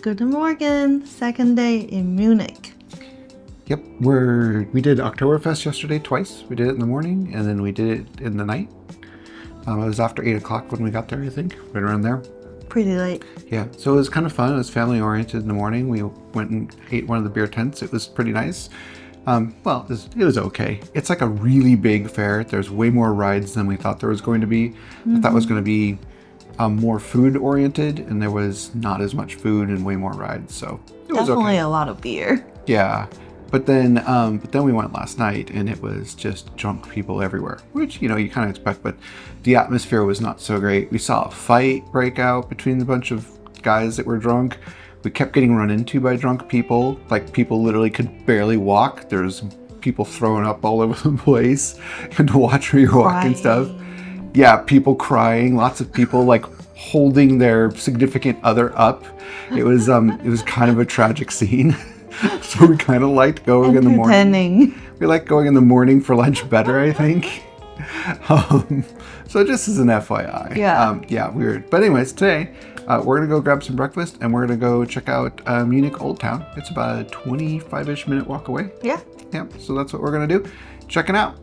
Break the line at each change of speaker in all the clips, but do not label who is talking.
Guten Morgen, second day in Munich.
Yep, we did Oktoberfest yesterday twice. We did it in the morning and then we did it in the night. It was after 8 o'clock when we got there, I think, right around there.
Pretty late.
Yeah, so it was kind of fun. It was family oriented in the morning. We went and ate one of the beer tents. It was pretty nice. It was okay. It's like a really big fair. There's way more rides than we thought there was going to be. I thought it was going to be more food oriented, and there was not as much food and way more rides. So it was
Definitely
okay.
a lot of beer.
Yeah, but then we went last night, and it was just drunk people everywhere, which you kind of expect. But the atmosphere was not so great. We saw a fight break out between a bunch of guys that were drunk. We kept getting run into by drunk people. Like, people literally could barely walk. There's people throwing up all over the place. You had to watch where you walk and stuff. Yeah, people crying. Lots of people like holding their significant other up. It was kind of a tragic scene. So we kind of liked going in the morning. We liked going in the morning for lunch better, I think. So just as an FYI.
Yeah.
Weird. But anyways, today we're going to go grab some breakfast and we're going to go check out Munich Old Town. It's about a 25-ish minute walk away.
Yeah.
So that's what we're going to do. Check it out.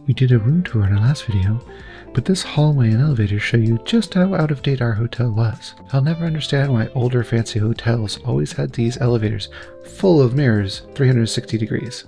We did a room tour in our last video, but this hallway and elevator show you just how out of date our hotel was. I'll never understand why older fancy hotels always had these elevators full of mirrors 360 degrees.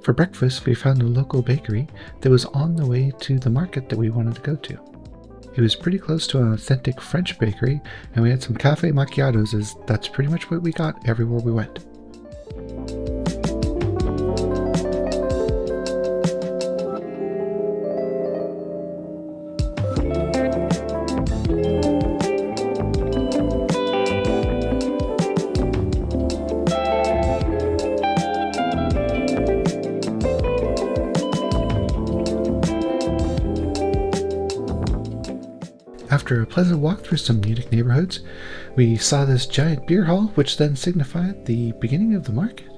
For breakfast, we found a local bakery that was on the way to the market that we wanted to go to. It was pretty close to an authentic French bakery, and we had some cafe macchiatos, as that's pretty much what we got everywhere we went. After a pleasant walk through some Munich neighborhoods, we saw this giant beer hall, which then signified the beginning of the market.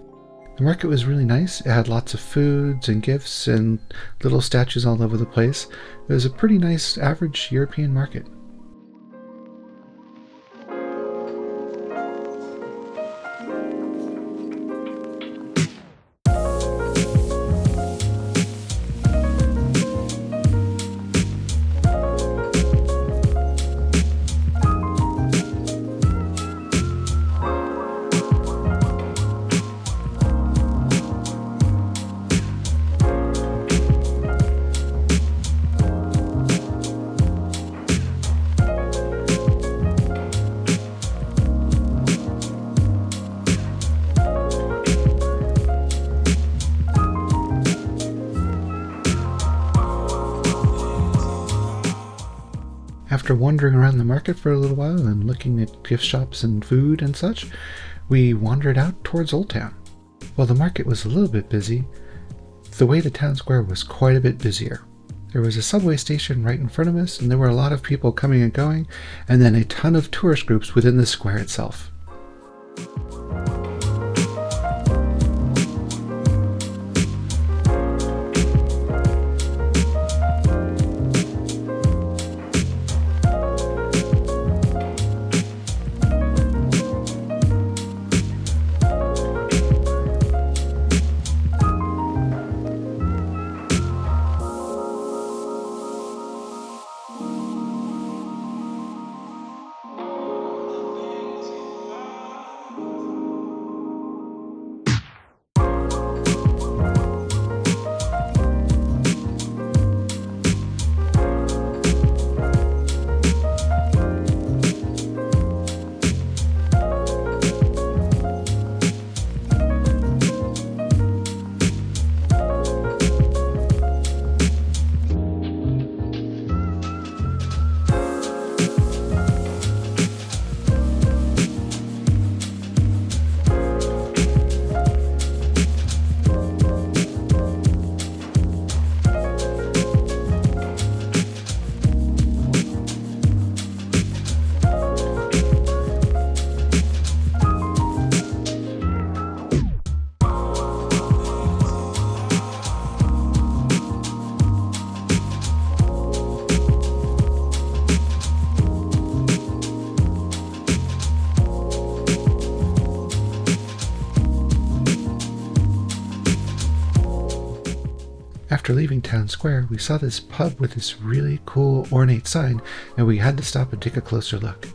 The market was really nice. It had lots of foods and gifts and little statues all over the place. It was a pretty nice average European market. After wandering around the market for a little while and looking at gift shops and food and such, we wandered out towards Old Town. While the market was a little bit busy, the way the town square was quite a bit busier. There was a subway station right in front of us, and there were a lot of people coming and going, and then a ton of tourist groups within the square itself. After leaving Town Square, we saw this pub with this really cool ornate sign, and we had to stop and take a closer look.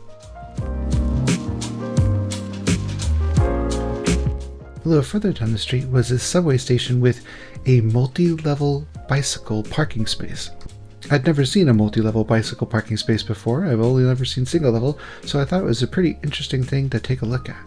A little further down the street was this subway station with a multi-level bicycle parking space. I'd never seen a multi-level bicycle parking space before. I've only ever seen single level, so I thought it was a pretty interesting thing to take a look at.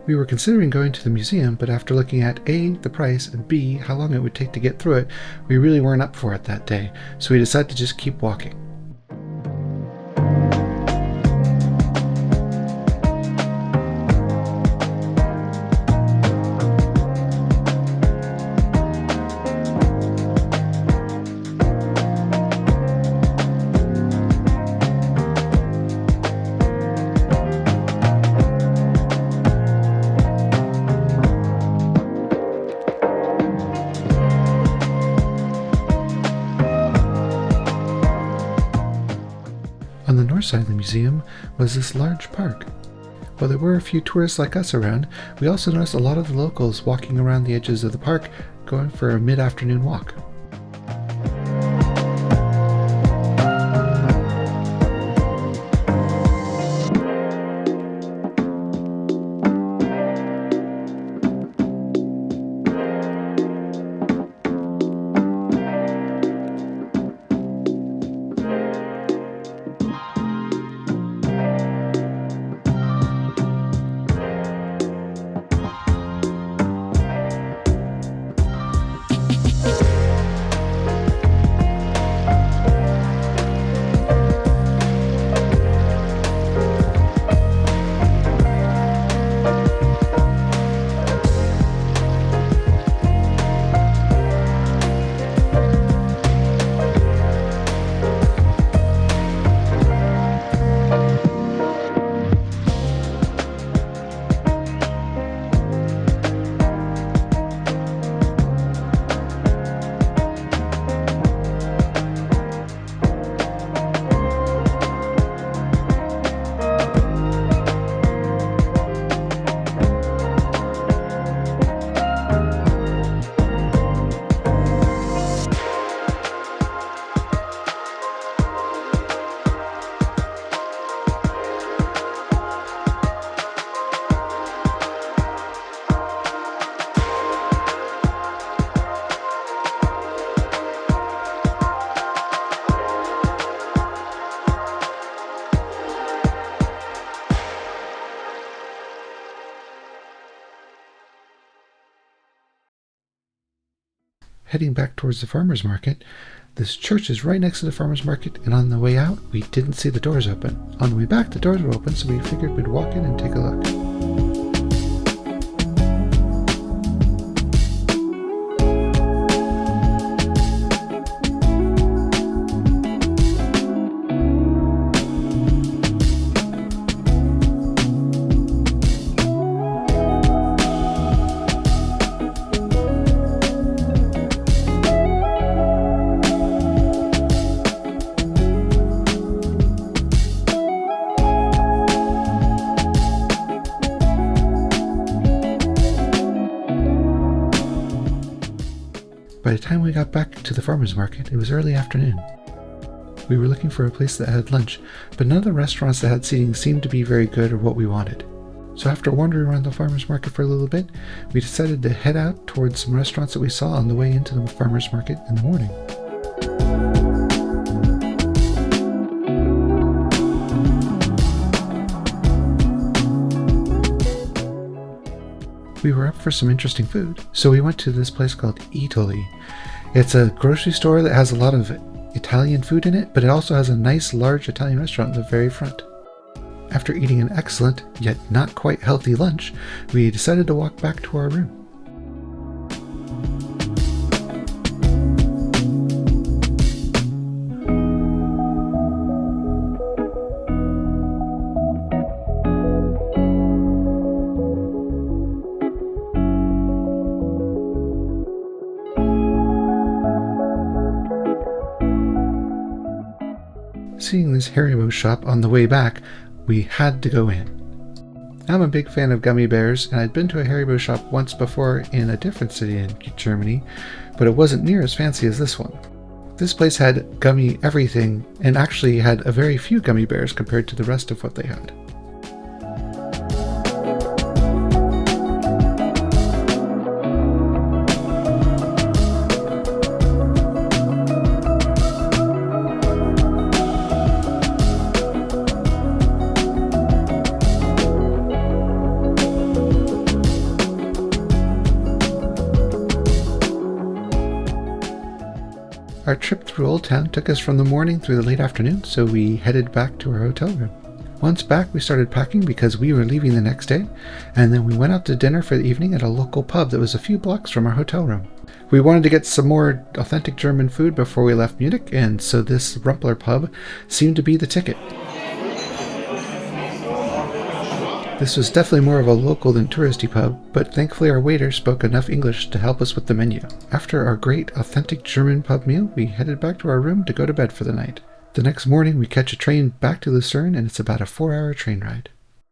We were considering going to the museum, but after looking at A, the price, and B, how long it would take to get through it, we really weren't up for it that day, so we decided to just keep walking. On the north side of the museum was this large park. While there were a few tourists like us around, we also noticed a lot of the locals walking around the edges of the park, going for a mid-afternoon walk. Heading back towards the farmer's market, this church is right next to the farmer's market, and on the way out, we didn't see the doors open. On the way back, the doors were open, so we figured we'd walk in and take a look. By the time we got back to the farmer's market, it was early afternoon. We were looking for a place that had lunch, but none of the restaurants that had seating seemed to be very good or what we wanted. So after wandering around the farmer's market for a little bit, we decided to head out towards some restaurants that we saw on the way into the farmer's market in the morning. We were up for some interesting food, so we went to this place called Italy. It's a grocery store that has a lot of Italian food in it, but it also has a nice large Italian restaurant in the very front. After eating an excellent, yet not quite healthy lunch, we decided to walk back to our room. seeing this Haribo shop on the way back, we had to go in. I'm a big fan of gummy bears, and I'd been to a Haribo shop once before in a different city in Germany, but it wasn't near as fancy as this one. This place had gummy everything, and actually had a very few gummy bears compared to the rest of what they had. Our trip through Old Town took us from the morning through the late afternoon, so we headed back to our hotel room. Once back, we started packing because we were leaving the next day, and then we went out to dinner for the evening at a local pub that was a few blocks from our hotel room. We wanted to get some more authentic German food before we left Munich, and so this Rumpler pub seemed to be the ticket. This was definitely more of a local than touristy pub, but thankfully our waiter spoke enough English to help us with the menu. After our great authentic German pub meal, we headed back to our room to go to bed for the night. The next morning we catch a train back to Lucerne, and it's about a 4-hour train ride.